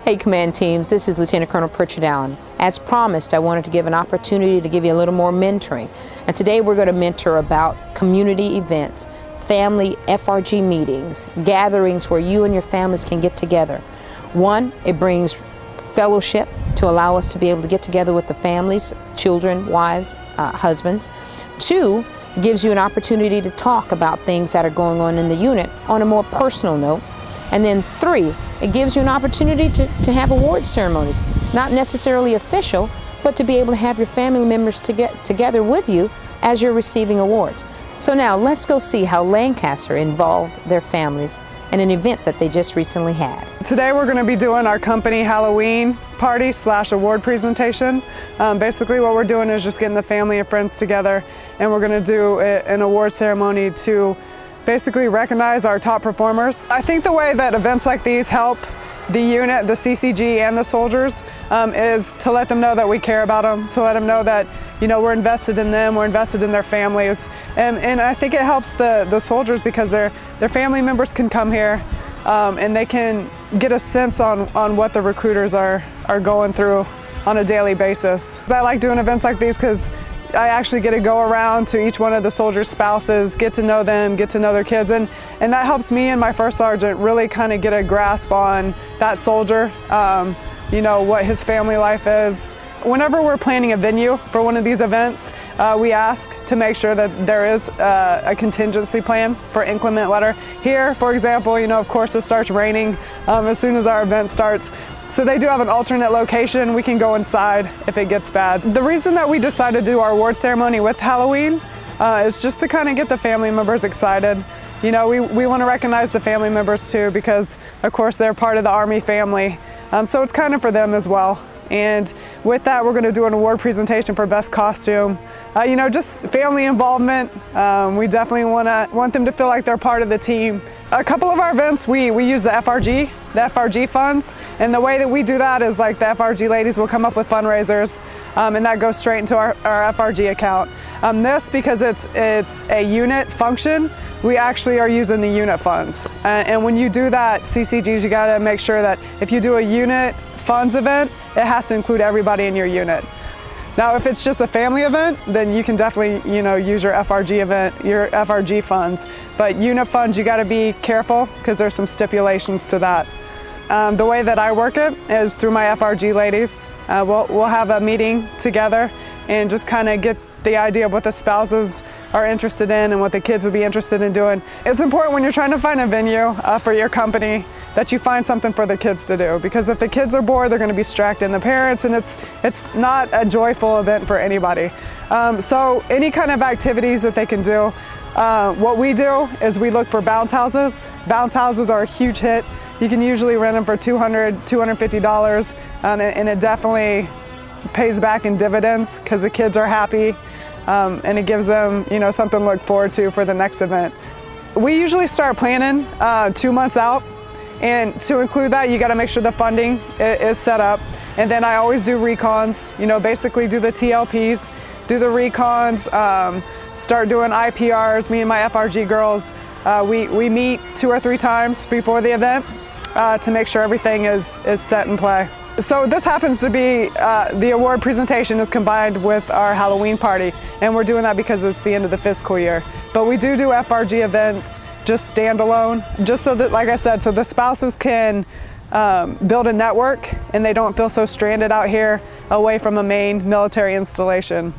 Hey Command Teams, this is Lieutenant Colonel Pritchard Allen. As promised, I wanted to give an opportunity to give you a little more mentoring. And today we're going to mentor about community events, family FRG meetings, gatherings where you and your families can get together. One, it brings fellowship to allow us to be able to get together with the families, children, wives, husbands. Two, gives you an opportunity to talk about things that are going on in the unit on a more personal note. And then three, it gives you an opportunity to have award ceremonies, not necessarily official, but to be able to have your family members to get together with you as you're receiving awards. So now let's go see how Lancaster involved their families in an event that they just recently had. Today we're going to be doing our company Halloween party / award presentation. Basically what we're doing is just getting the family and friends together, and we're going to do an award ceremony to basically recognize our top performers. I think the way that events like these help the unit, the CCG, and the soldiers is to let them know that we care about them, to let them know that, you know, we're invested in them, we're invested in their families. And I think it helps the soldiers because their family members can come here and they can get a sense on what the recruiters are going through on a daily basis. I like doing events like these because I actually get to go around to each one of the soldiers' spouses, get to know them, get to know their kids, and that helps me and my first sergeant really kind of get a grasp on that soldier, you know, what his family life is. Whenever we're planning a venue for one of these events, we ask to make sure that there is a contingency plan for inclement weather. Here, for example, you know, of course it starts raining as soon as our event starts. So they do have an alternate location. We can go inside if it gets bad. The reason that we decided to do our award ceremony with Halloween is just to kind of get the family members excited. You know, we want to recognize the family members too because, of course, they're part of the Army family. So it's kind of for them as well. And with that, we're going to do an award presentation for best costume. You know, just family involvement. We definitely want them to feel like they're part of the team. A couple of our events, we use the FRG funds, and the way that we do that is like the FRG ladies will come up with fundraisers, and that goes straight into our FRG account. This, because it's a unit function, we actually are using the unit funds. And when you do that, CCGs, you gotta make sure that if you do a unit funds event, it has to include everybody in your unit. Now, if it's just a family event, then you can definitely, you know, use your FRG event, your FRG funds. But unit funds, you got to be careful because there's some stipulations to that. The way that I work it is through my FRG ladies. We'll have a meeting together and just kind of get the idea of what the spouses are interested in and what the kids would be interested in doing. It's important when you're trying to find a venue for your company that you find something for the kids to do, because if the kids are bored, they're going to be distracting the parents, and it's not a joyful event for anybody. So any kind of activities that they can do. What we do is we look for bounce houses. Bounce houses are a huge hit. You can usually rent them for $200, $250, and it definitely pays back in dividends because the kids are happy, and it gives them, you know, something to look forward to for the next event. We usually start planning 2 months out. And to include that, you got to make sure the funding is set up. And then I always do recons, you know, basically do the TLPs, do the recons, start doing IPRs. Me and my FRG girls, we meet 2 or 3 times before the event to make sure everything is set in play. So this happens to be, the award presentation is combined with our Halloween party. And we're doing that because it's the end of the fiscal year. But we do FRG events just standalone, just so that, like I said, so the spouses can build a network and they don't feel so stranded out here away from a main military installation.